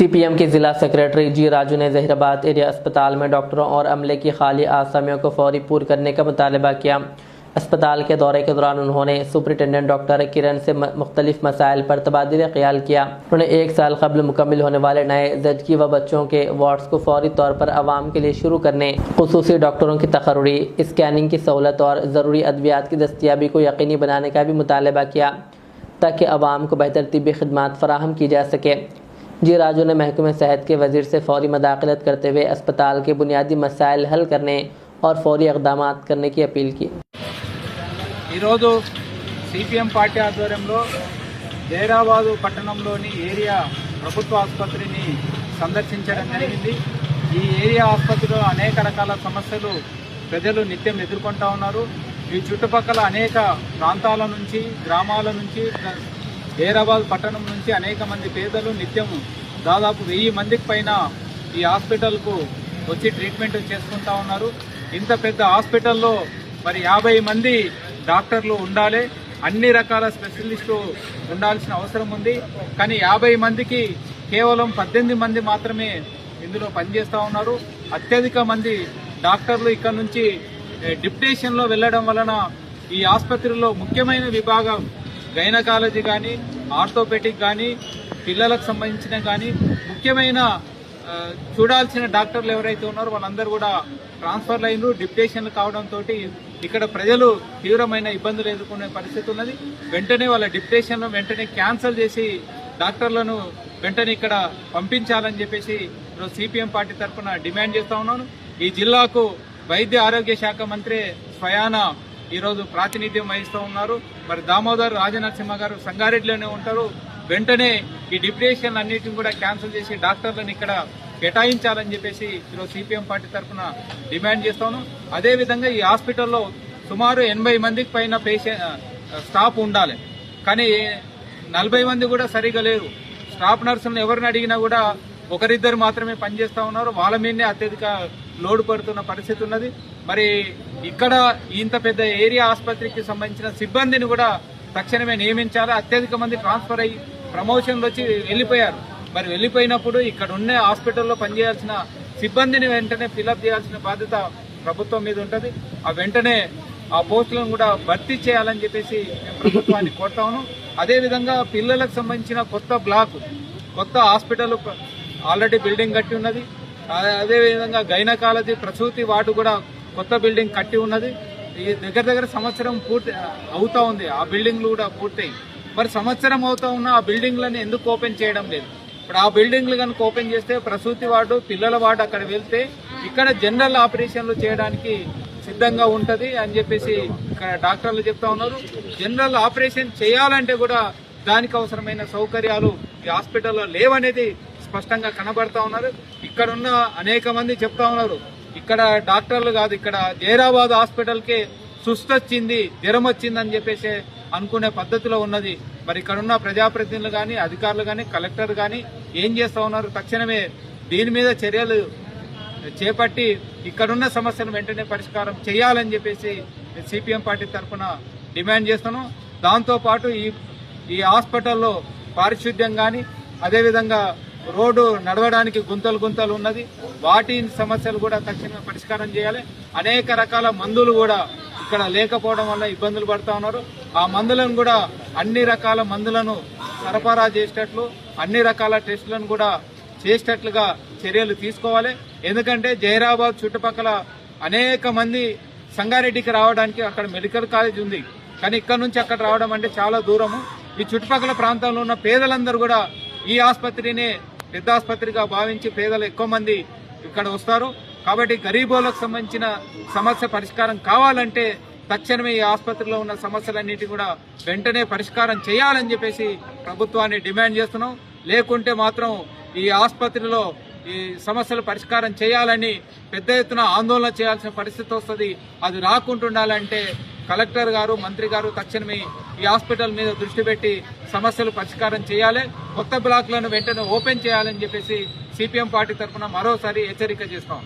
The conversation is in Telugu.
सीपीएम के जिला सेक्रेटरी जी राजू ने जहीराबाद एरिया अस्पताल में डॉक्टरों और अमले की खाली आसामियों को फौरी पूर्ण करने का मुतालबा किया। अस्पताल के दौरे के दौरान उन्होंने सुपरिटेंडेंट डॉक्टर किरण से मुख्तलिफ मसाइल पर तबादला ख्याल किया। उन्होंने 1 साल कबल मुकम्मिल होने वाले नए ज़चगी व बच्चों के वार्ड्स को फौरी तौर पर आवाम के लिए शुरू करने, खुसूसी डॉक्टरों की तकर्री, स्कैनिंग की सहूलत और ज़रूरी अद्वियात की दस्तियाबी को यकीनी बनाने का भी मुतालबा किया ताकि आवाम को बेहतर तिब्बी खिदमात फराहम की जा सके। जी राजू ने महकमे सेहत के वजीर से फौरी मदाखलत करते हुए अस्पताल के बुनियादी मसाइल हल करने और फौरी इक़दाम करने की अपील की। सीपीएम पार्टी आध्वर्యంలో జైరాబాదు పట్టణంలోని ఏరియా ప్రభుత్వ ఆసుపత్రిని సందర్శించడం జరిగింది। ఈ ఏరియా ఆసుపత్రిలో అనేక రకాల సమస్యలు ప్రజలు నిత్యం ఎదుర్కొంటూ ఉన్నారు। ఈ చుట్టుపక్కల అనేక ప్రాంతాల నుంచి, గ్రామాల నుంచి, జైరాబాద్ పట్టణం నుంచి అనేక మంది పేదలు నిత్యం దాదాపు 1000 మందికి పైన ఈ హాస్పిటల్కు వచ్చి ట్రీట్మెంట్ చేసుకుంటూ ఉన్నారు। ఇంత పెద్ద హాస్పిటల్లో మరి 50 మంది డాక్టర్లు ఉండాలి, అన్ని రకాల స్పెషలిస్టు ఉండాల్సిన అవసరం ఉంది। కానీ 50 మందికి కేవలం 18 మంది మాత్రమే ఇందులో పనిచేస్తూ ఉన్నారు। అత్యధిక మంది డాక్టర్లు ఇక్కడ నుంచి డిప్యుటేషన్లో వెళ్ళడం వలన ఈ ఆసుపత్రిలో ముఖ్యమైన విభాగం గైనకాలజీ కానీ, ఆర్థోపెటిక్ కానీ, పిల్లలకు సంబంధించిన కానీ ముఖ్యమైన చూడాల్సిన డాక్టర్లు ఎవరైతే ఉన్నారో వాళ్ళందరూ కూడా ట్రాన్స్ఫర్ లైన్లు డిప్యుటేషన్లు కావడంతో ఇక్కడ ప్రజలు తీవ్రమైన ఇబ్బందులు ఎదుర్కొనే పరిస్థితి ఉన్నది। వెంటనే వాళ్ళ డిప్యుటేషన్లు వెంటనే క్యాన్సిల్ చేసి డాక్టర్లను వెంటనే ఇక్కడ పంపించాలని చెప్పేసి ఈరోజు సిపిఎం పార్టీ తరఫున డిమాండ్ చేస్తూ ఉన్నాను। ఈ జిల్లాకు వైద్య ఆరోగ్య శాఖ మంత్రి స్వయాన ఈరోజు ప్రాతినిధ్యం వహిస్తూ ఉన్నారు। మరి దామోదర్ రాజనరసింహ గారు సంగారెడ్డిలోనే ఉంటారు। వెంటనే ఈ డిప్యుటేషన్ అన్నిటిని కూడా క్యాన్సిల్ చేసి డాక్టర్లను ఇక్కడ కేటాయించాలని చెప్పేసి ఈరోజు సిపిఎం పార్టీ తరఫున డిమాండ్ చేస్తాను। అదేవిధంగా ఈ హాస్పిటల్లో సుమారు 80 మందికి పైన స్టాఫ్ ఉండాలి, కానీ 40 మంది కూడా సరిగా లేరు। స్టాఫ్ నర్సులను ఎవరిని అడిగినా కూడా ఒకరిద్దరు మాత్రమే పనిచేస్తూ ఉన్నారు। వాళ్ళ మీదనే అత్యధిక లోడ్ పడుతున్న పరిస్థితి ఉన్నది। మరి ఇక్కడ ఇంత పెద్ద ఏరియా ఆసుపత్రికి సంబంధించిన సిబ్బందిని కూడా తక్షణమే నియమించాలి। అత్యధిక మంది ట్రాన్స్ఫర్ అయ్యి ప్రమోషన్లు వచ్చి వెళ్ళిపోయారు। మరి వెళ్ళిపోయినప్పుడు ఇక్కడ ఉన్న హాస్పిటల్లో పనిచేయాల్సిన సిబ్బందిని వెంటనే ఫిలప్ చేయాల్సిన బాధ్యత ప్రభుత్వం మీద ఉంటుంది। ఆ వెంటనే ఆ పోస్టులను కూడా భర్తీ చేయాలని చెప్పేసి మేము ప్రభుత్వాన్ని కోరుతా ఉన్నాం। అదేవిధంగా పిల్లలకు సంబంధించిన కొత్త హాస్పిటల్ ఆల్రెడీ బిల్డింగ్ కట్టి ఉన్నది। అదేవిధంగా గైనకాలజీ ప్రసూతి వార్డు కూడా కొత్త బిల్డింగ్ కట్టి ఉన్నది। ఈ దగ్గర సంవత్సరం పూర్తి అవుతా ఉంది, ఆ బిల్డింగ్లు కూడా పూర్తయి। మరి సంవత్సరం అవుతా ఉన్న ఆ బిల్డింగ్లను ఎందుకు ఓపెన్ చేయడం లేదు? ఇప్పుడు ఆ బిల్డింగ్లు కనుక ఓపెన్ చేస్తే ప్రసూతి వార్డు, పిల్లల వార్డు అక్కడ వెళ్తే ఇక్కడ జనరల్ ఆపరేషన్లు చేయడానికి సిద్ధంగా ఉంటది అని చెప్పేసి ఇక్కడ డాక్టర్లు చెప్తా ఉన్నారు। జనరల్ ఆపరేషన్ చేయాలంటే కూడా దానికి అవసరమైన సౌకర్యాలు ఈ హాస్పిటల్లో లేవనేది స్పష్టంగా కనబడతా ఉన్నారు। ఇక్కడ ఉన్న అనేక మంది చెప్తా ఉన్నారు, ఇక్కడ డాక్టర్లు కాదు, ఇక్కడ జైరాబాద్ హాస్పిటల్కే సుస్తొచ్చింది, జ్వరం వచ్చిందని చెప్పేసి అనుకునే పద్ధతిలో ఉన్నది। మరి ఇక్కడ ఉన్న ప్రజాప్రతినిధులు కానీ, అధికారులు కానీ, కలెక్టర్ కానీ ఏం చేస్తా ఉన్నారు? తక్షణమే దీని మీద చర్యలు చేపట్టి ఇక్కడున్న సమస్యను వెంటనే పరిష్కారం చేయాలని చెప్పేసి సిపిఎం పార్టీ తరఫున డిమాండ్ చేస్తున్నాం। దాంతోపాటు ఈ హాస్పిటల్లో పారిశుద్ధ్యం కానీ, అదేవిధంగా రోడ్డు నడవడానికి గుంతలు ఉన్నది, వాటి సమస్యలు కూడా తక్షణమే పరిష్కారం చేయాలి। అనేక రకాల మందులు కూడా ఇక్కడ లేకపోవడం వల్ల ఇబ్బందులు పడుతూ ఉన్నారు। ఆ మందులను కూడా అన్ని రకాల మందులను సరఫరా చేసేటట్లు, అన్ని రకాల టెస్టులను కూడా చేసేటట్లుగా చర్యలు తీసుకోవాలి। ఎందుకంటే జైరాబాద్ చుట్టుపక్కల అనేక మంది సంగారెడ్డికి రావడానికి అక్కడ మెడికల్ కాలేజ్ ఉంది, కానీ ఇక్కడ నుంచి అక్కడ రావడం అంటే చాలా దూరము। ఈ చుట్టుపక్కల ప్రాంతాల్లో ఉన్న పేదలందరూ కూడా ఈ ఆసుపత్రిని పెద్ద ఆసుపత్రిగా భావించి పేదలు ఎక్కువ మంది ఇక్కడ వస్తారు। కాబట్టి గరీబోలకు సంబంధించిన సమస్య పరిష్కారం కావాలంటే తక్షణమే ఈ ఆసుపత్రిలో ఉన్న సమస్యలన్నిటి కూడా వెంటనే పరిష్కారం చేయాలని చెప్పేసి ప్రభుత్వాన్ని డిమాండ్ చేస్తున్నాం। లేకుంటే మాత్రం ఈ ఆసుపత్రిలో ఈ సమస్యలు పరిష్కారం చేయాలని పెద్ద ఎత్తున ఆందోళన చేయాల్సిన పరిస్థితి వస్తుంది। అది రాకుంటుండాలంటే కలెక్టర్ గారు, మంత్రి గారు తక్షణమే ఈ హాస్పిటల్ మీద దృష్టి పెట్టి సమస్యలు పరిష్కారం చేయాలి, కొత్త బ్లాక్లను వెంటనే ఓపెన్ చేయాలని చెప్పేసి సిపిఎం పార్టీ తరఫున మరోసారి హెచ్చరిక చేస్తాం।